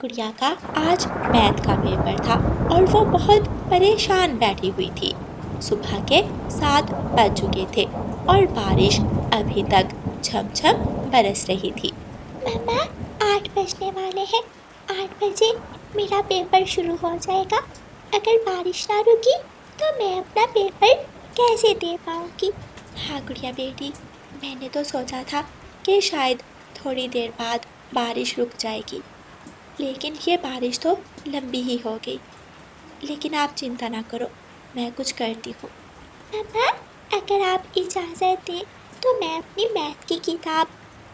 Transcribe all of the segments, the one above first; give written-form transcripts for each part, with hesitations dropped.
गुड़िया का आज मैथ का पेपर था और वो बहुत परेशान बैठी हुई थी। सुबह के 7 बज चुके थे और बारिश अभी तक झमझम बरस रही थी। मम्मा, 8 बजने वाले हैं। 8 बजे मेरा पेपर शुरू हो जाएगा। अगर बारिश ना रुकी तो मैं अपना पेपर कैसे दे पाऊंगी? हाँ गुड़िया बेटी, मैंने तो सोचा था कि शायद थोड़ी देर बाद बारिश रुक जाएगी, लेकिन ये बारिश तो लंबी ही हो गई। लेकिन आप चिंता ना करो, मैं कुछ करती हूँ। मम्मा, अगर आप इजाज़त दें तो मैं अपनी मैथ की किताब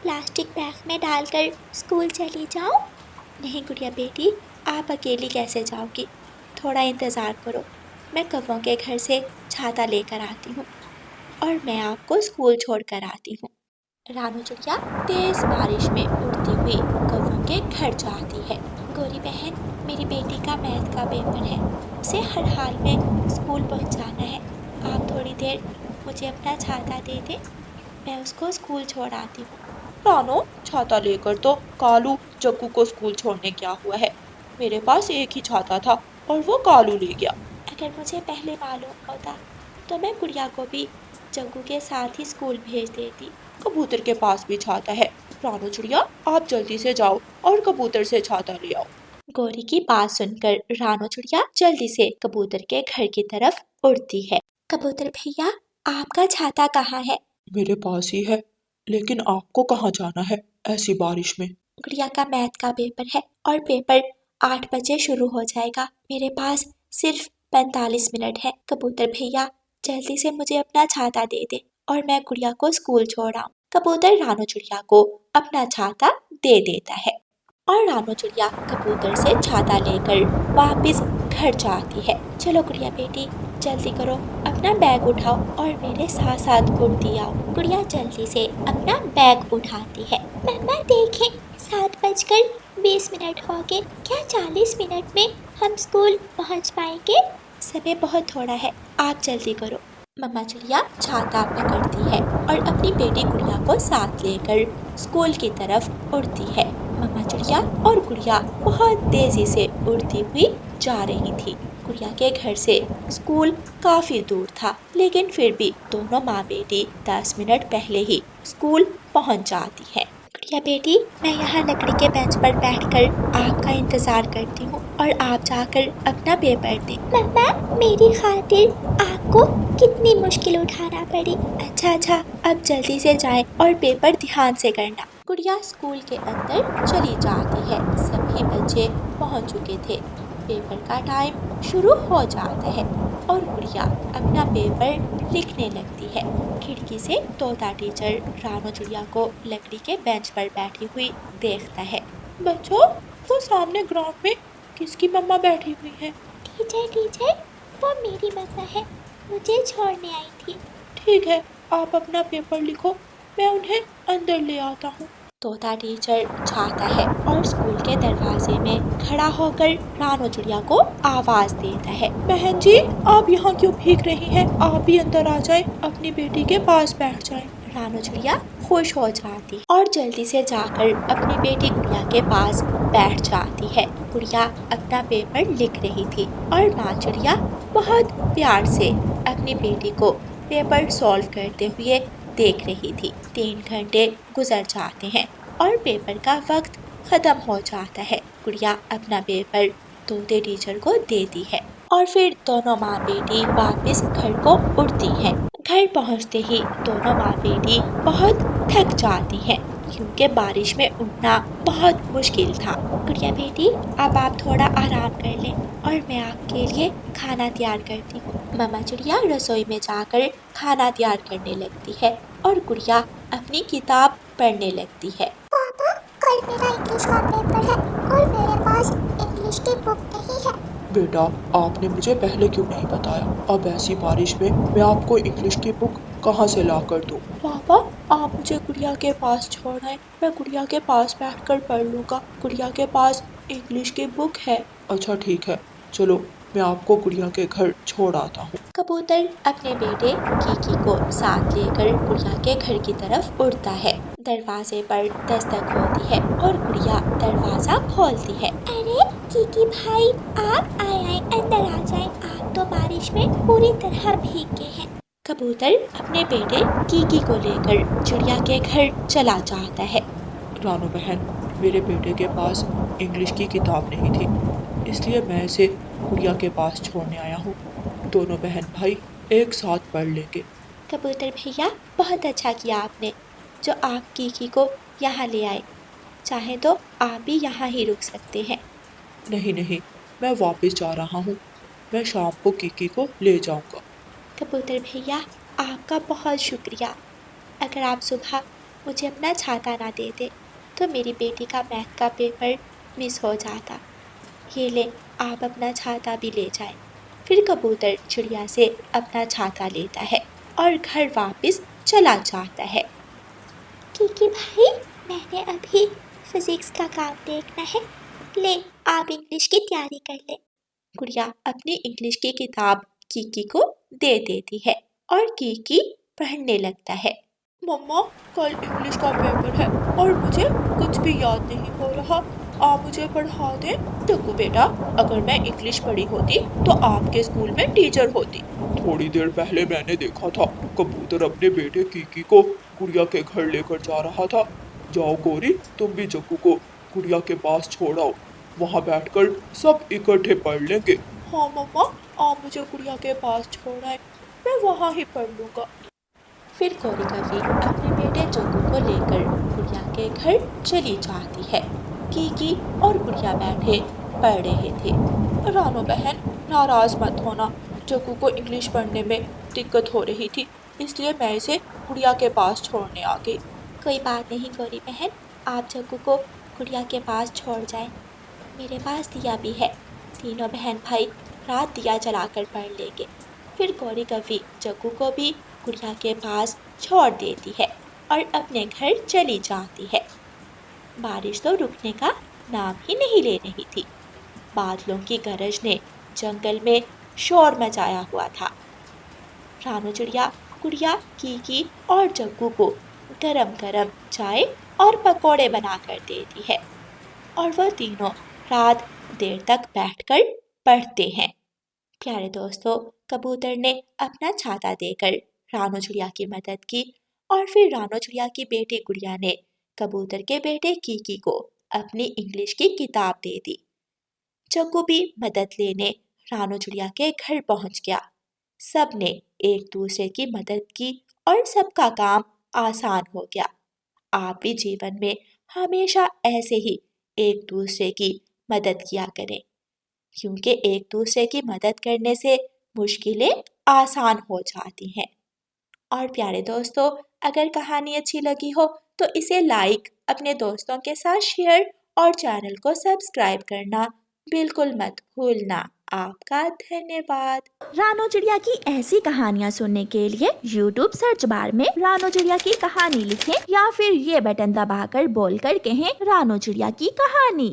प्लास्टिक बैग में डालकर स्कूल चली जाऊँ? नहीं गुड़िया बेटी, आप अकेली कैसे जाओगी? थोड़ा इंतज़ार करो, मैं कव्वों के घर से छाता लेकर आती हूँ और मैं आपको स्कूल छोड़ कर आती हूँ। रानू चिड़िया तेज बारिश में उड़ती हुई कौवों के घर जाती है। गोरी बहन, मेरी बेटी का मैथ का पेपर है, उसे हर हाल में स्कूल पहुंचाना है। आप थोड़ी देर मुझे अपना छाता दे दें, मैं उसको स्कूल छोड़ आती हूँ। रानो, छाता लेकर तो कालू जग्गू को स्कूल छोड़ने क्या हुआ है। मेरे पास एक ही छाता था और वो कालू ले गया। अगर मुझे पहले मालूम होता तो मैं गुड़िया को भी जग्गू के साथ ही स्कूल भेज देती। कबूतर के पास भी छाता है। रानो चिड़िया, आप जल्दी से जाओ और कबूतर से छाता ले आओ। गोरी की बात सुनकर रानो चिड़िया जल्दी से कबूतर के घर की तरफ उड़ती है। कबूतर भैया, आपका छाता कहाँ है? मेरे पास ही है, लेकिन आपको कहाँ जाना है ऐसी बारिश में? गुड़िया का मैथ का पेपर है और पेपर 8 बजे शुरू हो जाएगा। मेरे पास सिर्फ 45 मिनट है। कबूतर भैया, जल्दी से मुझे अपना छाता दे दे और मैं गुड़िया को स्कूल छोड़ आऊं। कबूतर रानो चिड़िया को अपना छाता दे देता है और रानो चिड़िया कबूतर से छाता लेकर वापस घर जाती है। चलो गुड़िया बेटी, जल्दी करो, अपना बैग उठाओ और मेरे साथ साथ उड़ती आओ। गुड़िया जल्दी से अपना बैग उठाती है। मम्मा देखें, 7 बजकर 20 मिनट हो गए। क्या 40 मिनट में हम स्कूल पहुंच पाएंगे? समय बहुत थोड़ा है, आप जल्दी करो। मम्मा चिड़िया छाता पकड़ती है और अपनी बेटी गुड़िया को साथ लेकर स्कूल की तरफ उड़ती है। मम्मा चिड़िया और गुड़िया बहुत तेजी से उड़ती हुई जा रही थी। गुड़िया के घर से स्कूल काफी दूर था, लेकिन फिर भी दोनों माँ बेटी 10 मिनट पहले ही स्कूल पहुंच जाती है। गुड़िया बेटी, मैं यहाँ लकड़ी के बेंच पर बैठकर आपका इंतजार करती हूँ और आप जाकर अपना पेपर दें। मम्मा, मेरी खातिर आपको कितनी मुश्किल उठाना पड़ी। अच्छा, अब जल्दी से जाएं और पेपर ध्यान से करना। गुड़िया स्कूल के अंदर चली जाती है। सभी बच्चे पहुंच चुके थे। पेपर का टाइम शुरू हो जाता है और गुड़िया अपना पेपर लिखने लगती है। खिड़की से तोता टीचर रानो चिड़िया को लकड़ी के बेंच पर बैठी हुई देखता है। बच्चों, वो सामने ग्राउंड में किसकी मम्मा बैठी हुई है? टीचर, वो मेरी मम्मा है, मुझे छोड़ने आई थी। ठीक है, आप अपना पेपर लिखो, मैं उन्हें अंदर ले आता हूँ। तोता टीचर जाता है और स्कूल के दरवाजे में खड़ा होकर रानो चिड़िया को आवाज देता है। बहन जी, आप यहाँ क्यों भीग रही हैं? आप भी अंदर आ जाएं, अपनी बेटी के पास बैठ जाएं। रानो चिड़िया खुश हो जाती और जल्दी से जाकर अपनी बेटी गुड़िया के पास बैठ जाती है। गुड़िया अपना पेपर लिख रही थी और माँ चिड़िया बहुत प्यार से अपनी बेटी को पेपर सॉल्व करते हुए देख रही थी। 3 घंटे गुजर जाते हैं और पेपर का वक्त खत्म हो जाता है। गुड़िया अपना पेपर तोते टीचर को देती है और फिर दोनों माँ बेटी वापस घर को उड़ती हैं। घर पहुँचते ही दोनों माँ बेटी बहुत थक जाती हैं क्योंकि बारिश में उड़ना बहुत मुश्किल था। गुड़िया बेटी, अब आप थोड़ा आराम कर लें और मैं आपके लिए खाना तैयार करती हूँ। मम्मा चिड़िया रसोई में जाकर खाना तैयार करने लगती है और गुड़िया अपनी किताब पढ़ने लगती है। पापा, कल मेरा इंग्लिश का पेपर है और मेरे पास इंग्लिश की बुक नहीं है। बेटा, आपने मुझे पहले क्यों नहीं बताया? अब ऐसी बारिश में मैं आपको इंग्लिश की बुक कहाँ से ला कर दूँ? पापा, आप मुझे गुड़िया के पास छोड़ आए, मैं गुड़िया के पास बैठकर पढ़ लूँगा। गुड़िया के पास इंग्लिश की बुक है। अच्छा ठीक है, चलो मैं आपको गुड़िया के घर छोड़ आता हूँ। कबूतर अपने बेटे कीकी को साथ लेकर गुड़िया के घर की तरफ उड़ता है। दरवाजे पर दस्तक होती है और गुड़िया दरवाजा खोलती है। अरे कीकी भाई, आप आए अंदर आ जाएं। आप तो बारिश में पूरी तरह भीग गए हैं। कबूतर अपने बेटे कीकी को लेकर चिड़िया के घर चला जाता है। रानू बहन, मेरे बेटे के पास इंग्लिश की किताब नहीं थी, इसलिए मैं इसे गुड़िया के पास छोड़ने आया हूँ। दोनों बहन भाई एक साथ पढ़ लेंगे। कबूतर भैया, बहुत अच्छा किया आपने जो आप कीकी को यहाँ ले आए। चाहे तो आप भी यहाँ ही रुक सकते हैं। नहीं नहीं, मैं वापस जा रहा हूँ। मैं शाम को कीकी को ले जाऊँगा। कबूतर भैया, आपका बहुत शुक्रिया। अगर आप सुबह मुझे अपना छाता ना देते तो मेरी बेटी का मैथ का पेपर मिस हो जाता। ये ले, आप अपना छाता भी ले जाएं। फिर कबूतर चिड़िया से अपना छाता लेता है और घर वापस चला जाता है। कीकी भाई, मैंने अभी फिजिक्स का काम देखना है। ले, आप इंग्लिश की तैयारी कर ले। गुड़िया अपनी इंग्लिश की किताब कीकी को दे देती है और कीकी पढ़ने लगता है। मम्मा, कल इंग्लिश का पेपर है और मुझे कुछ भी याद नहीं हो रहा। आप मुझे पढ़ा दें। टुकू बेटा, अगर मैं इंग्लिश पढ़ी होती तो आपके स्कूल में टीचर होती। थोड़ी देर पहले मैंने देखा था कबूतर अपने बेटे कीकी को गुड़िया के घर लेकर जा रहा था। जाओ गौरी, तुम भी जग्गू को गुड़िया के पास छोड़ आओ। वहाँ बैठकर सब इकट्ठे पढ़ लेंगे। हाँ मम्मा, आप मुझे गुड़िया के पास छोड़ आए, मैं वहाँ ही पढ़ लूँगा। फिर गौरी कवि अपने बेटे जग्गू को लेकर गुड़िया के घर चली जाती है। कीकी और गुड़िया बैठे पढ़ रहे थे। रानू बहन, नाराज मत होना। जग्गू को इंग्लिश पढ़ने में दिक्कत हो रही थी, इसलिए मैं इसे गुड़िया के पास छोड़ने आ गई। कोई बात नहीं गौरी बहन, आप जग्गू को गुड़िया के पास छोड़ जाएं। मेरे पास दिया भी है, तीनों बहन भाई रात दिया जलाकर पढ़ लेंगे। फिर गौरी कवि जग्गू को भी गुड़िया के पास छोड़ देती है और अपने घर चली जाती है। बारिश तो रुकने का नाम ही नहीं ले रही थी। बादलों की गरज ने जंगल में शोर मचाया हुआ था। रानू चिड़िया गुड़िया, कीकी और जग्गू को गरम गरम चाय और पकौड़े बनाकर देती है और वह तीनों रात देर तक बैठकर पढ़ते हैं। प्यारे दोस्तों, कबूतर ने अपना छाता देकर रानू चिड़िया की मदद की और फिर रानू चिड़िया की बेटी गुड़िया ने कबूतर के बेटे कीकी को अपनी इंग्लिश की किताब दे दी। जग्गू भी मदद लेने रानू चिड़िया के घर पहुंच गया। सब ने एक दूसरे की मदद की और सबका काम आसान हो गया। आप भी जीवन में हमेशा ऐसे ही एक दूसरे की मदद किया करें, क्योंकि एक दूसरे की मदद करने से मुश्किलें आसान हो जाती हैं। और प्यारे दोस्तों, अगर कहानी अच्छी लगी हो तो इसे लाइक, अपने दोस्तों के साथ शेयर और चैनल को सब्सक्राइब करना बिल्कुल मत भूलना। आपका धन्यवाद। रानो चिड़िया की ऐसी कहानियाँ सुनने के लिए YouTube सर्च बार में रानो चिड़िया की कहानी लिखें या फिर ये बटन दबाकर बोलकर कहें रानो चिड़िया की कहानी।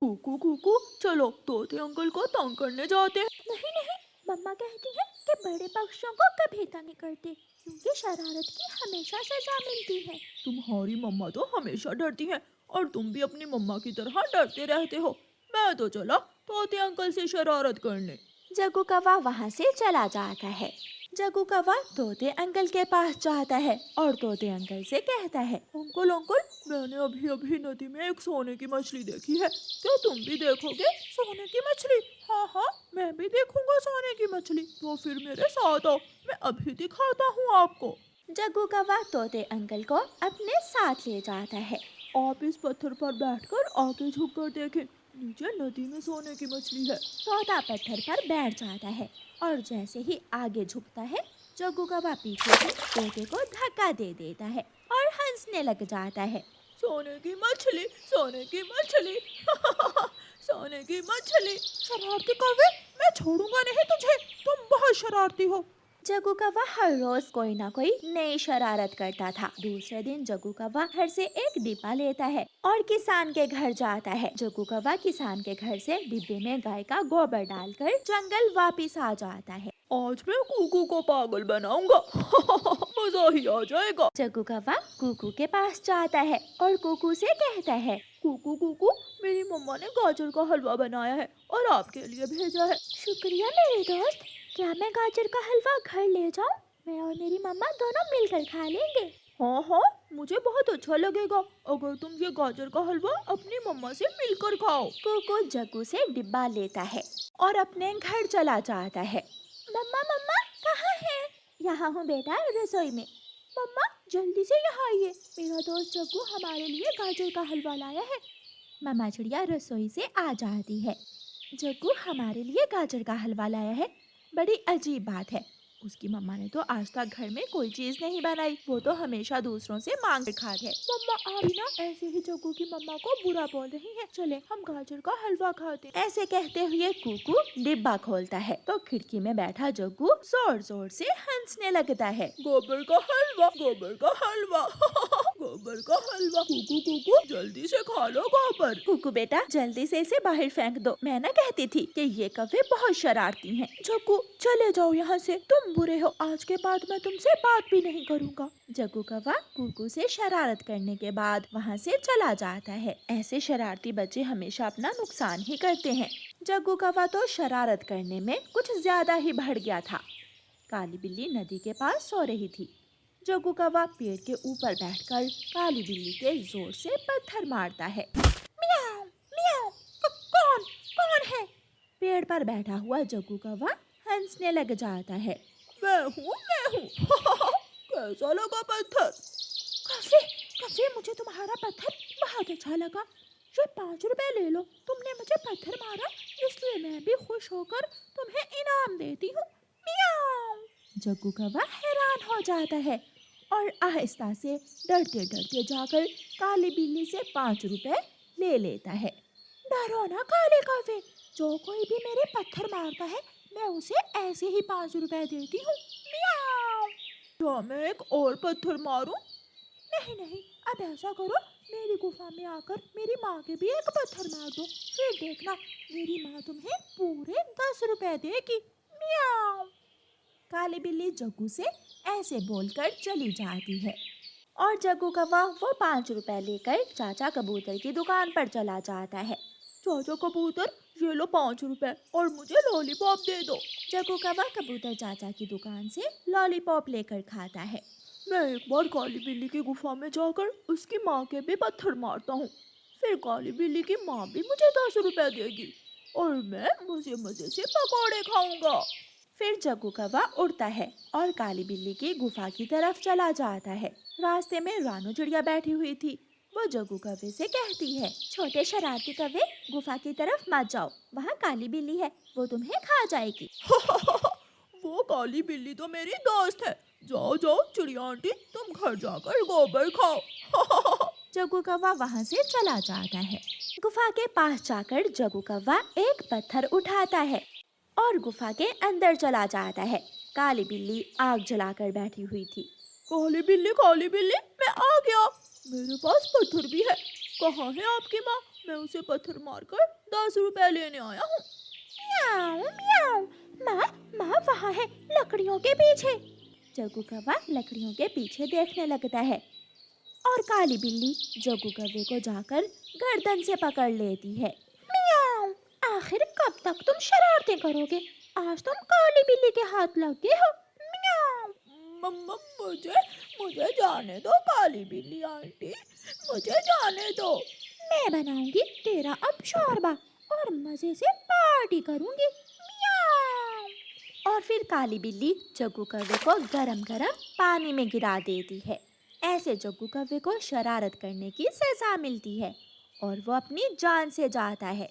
कुकू कुकू, चलो तोते अंकल को तंग करने जाते हैं। नहीं नहीं, मम्मा कहती है कि बड़े पक्षियों को कभी तंग नहीं करते, क्योंकि शरारत की हमेशा सजा मिलती है। तुम्हारी मम्मा तो हमेशा डरती हैं और तुम भी अपनी मम्मा की तरह डरते रहते हो। मैं तो चला तोते अंकल से शरारत करने। जग्गू कौवा वहाँ से चला जाता है। जग्गू कौवा तोते अंकल के पास जाता है और तोते अंकल से कहता है, अंकल अंकल, मैंने अभी अभी नदी में एक सोने की मछली देखी है, क्या तुम भी देखोगे सोने की मछली? हाँ हाँ, मैं भी देखूंगा सोने की मछली। तो फिर मेरे साथ आओ, मैं अभी दिखाता हूँ आपको। जग्गू कौवा तोते अंकल को अपने साथ ले जाता है। आप इस पत्थर पर बैठकर आगे झुक कर देखें, नीचे नदी में सोने की मछली है। तोता पत्थर पर बैठ जाता है और जैसे ही आगे झुकता है, जग्गू कौवा पीछे से तोते को धक्का दे देता है और हंसने लग जाता है। सोने की मछली, सोने की मछली, सोने की मछली। शरारती कौवे, मैं छोड़ूंगा नहीं तुझे, तुम बहुत शरारती हो। जग्गू कौवा हर रोज कोई ना कोई नई शरारत करता था। दूसरे दिन जग्गू कौवा घर से एक डिब्बा लेता है और किसान के घर जाता है। जग्गू कौवा किसान के घर से डिब्बे में गाय का गोबर डालकर जंगल वापिस आ जाता है। आज मैं कुकू को पागल बनाऊंगा। मजा ही आ जाएगा। जग्गू कौवा कुकू के पास जाता है और कुकू से कहता है, कुकू कुकू, मेरी मम्मा ने गाजर का हलवा बनाया है और आपके लिए भेजा है। शुक्रिया मेरे दोस्त। क्या मैं गाजर का हलवा घर ले जाऊं? मैं और मेरी मम्मा दोनों मिलकर खा लेंगे। हाँ हाँ, मुझे बहुत अच्छा लगेगा अगर तुम ये गाजर का हलवा अपनी मम्मा से मिलकर खाओ। कुकू जग्गू से डिब्बा लेता है और अपने घर चला जाता है। मम्मा मम्मा कहाँ है? यहाँ हूँ बेटा, रसोई में। मम्मा जल्दी से यहाँ आइए, मेरा दोस्त जग्गू हमारे लिए गाजर का हलवा लाया है। मम्मा चिड़िया रसोई से आ जाती है। जग्गू हमारे लिए गाजर का हलवा लाया है। बड़ी अजीब बात है, उसकी मम्मा ने तो आज तक घर में कोई चीज नहीं बनाई, वो तो हमेशा दूसरों से मांग कर खाती है। मम्मा आप ना ऐसे ही जग्गू की मम्मा को बुरा बोल रही हैं। चले हम गाजर का हलवा खाते हैं। ऐसे कहते हुए कुकू डिब्बा खोलता है तो खिड़की में बैठा जग्गू जोर जोर से हंसने लगता है। गोबर का हलवा, गोबर का हलवा, गोबर का हलवा। कुकू कुकू, जल्दी से खा लो गोबर। कुकू बेटा, जल्दी से इसे बाहर फेंक दो। मैं ना कहती थी कि ये कौवे बहुत शरारती हैं। जग्गू चले जाओ यहाँ से, तुम बुरे हो। आज के बाद मैं तुमसे बात भी नहीं करूँगा। जग्गू कौवा कुकू से शरारत करने के बाद वहाँ से चला जाता है। ऐसे शरारती बच्चे हमेशा अपना नुकसान ही करते हैं। जग्गू कौवा तो शरारत करने में कुछ ज्यादा ही बढ़ गया था। काली बिल्ली नदी के पास सो रही थी। जग्गू कौवा पेड़ के ऊपर बैठकर काली बिल्ली के जोर से पत्थर मारता है। मियाओ मियाओ, कौन कौन है? पेड़ पर बैठा हुआ जग्गू कौवा हंसने लग जाता है। मैं हूँ कैसा लगा पत्थर? कौवे मुझे तुम्हारा पत्थर बहुत अच्छा लगा। ये 5 रुपए ले लो, तुमने मुझे पत्थर मारा इसलिए मैं भी खुश होकर तुम्हें इनाम देती हूँ। मियाओ। जग्गू कौवा हैरान हो जाता है और आहिस्ता से डरते डरते जाकर काली बिल्ली से 5 रुपए ले लेता है। डरो ना काले कौवे, जो कोई भी मेरे पत्थर मारता है मैं उसे ऐसे ही 5 रुपए देती हूँ। मियाओ। क्या मैं एक और पत्थर मारूं? नहीं नहीं, अब ऐसा करो, मेरी गुफा में आकर मेरी माँ के भी एक पत्थर मार दो, फिर देखना मेरी माँ तुम्हें पूरे 10 रुपए देगी। मियाओ। काली बिल्ली जग्गू से ऐसे बोलकर चली जाती है और जग्गू कौवा वो 5 रुपए लेकर चाचा कबूतर की दुकान पर चला जाता है। चाचा कबूतर, ये लो 5 रुपए और मुझे लॉलीपॉप दे दो। जग्गू कौवा कबूतर चाचा की दुकान से लॉलीपॉप लेकर खाता है। मैं एक बार काली बिल्ली की गुफा में जाकर उसकी माँ के भी पत्थर मारता हूँ, फिर काली बिल्ली की माँ भी मुझे 10 रुपए देगी और मैं मजे मजे से पकौड़े खाऊंगा। फिर जग्गू कौवा उड़ता है और काली बिल्ली की गुफा की तरफ चला जाता है। रास्ते में रानू चिड़िया बैठी हुई थी। वो जग्गू कौवे से कहती है, छोटे शरारती कौवे, गुफा की तरफ मत जाओ, वहाँ काली बिल्ली है, वो तुम्हें खा जाएगी। वो काली बिल्ली तो मेरी दोस्त है। जाओ जाओ चिड़िया आंटी, तुम घर जाकर गोबर खाओ। जग्गू कौवा वहाँ से चला जाता है। गुफा के पास जाकर जग्गू कौवा एक पत्थर उठाता है और गुफा के अंदर चला जाता है। काली बिल्ली आग जलाकर बैठी हुई थी। काली बिल्ली, मैं आ गया। मेरे पास पत्थर भी है। कहाँ है आपकी माँ? मैं उसे पत्थर मारकर 10 रुपए लेने आया हूँ। मियाओ मियाओ। माँ वहाँ है, लकड़ियों के पीछे। जग्गू कौवा लकड़ियों के पीछे देखने लगता है और काली बिल्ली जग्गू कौवे को जाकर गर्दन से पकड़ लेती है। मियाओ, आखिर कब तक तुम शरारतें करोगे? आज तुम काली बिल्ली के हाथ लग गए हो। मियाओ। मुझे जाने दो काली बिल्ली आंटी, मुझे जाने दो। मैं बनाऊंगी तेरा अब शोरबा और मजे से पार्टी करूंगी। मियाओ। और फिर काली बिल्ली जग्गू कौवे को गरम गरम पानी में गिरा देती है। ऐसे जग्गू कौवे को शरारत करने की सजा मिलती है और वो अपनी जान से जाता है।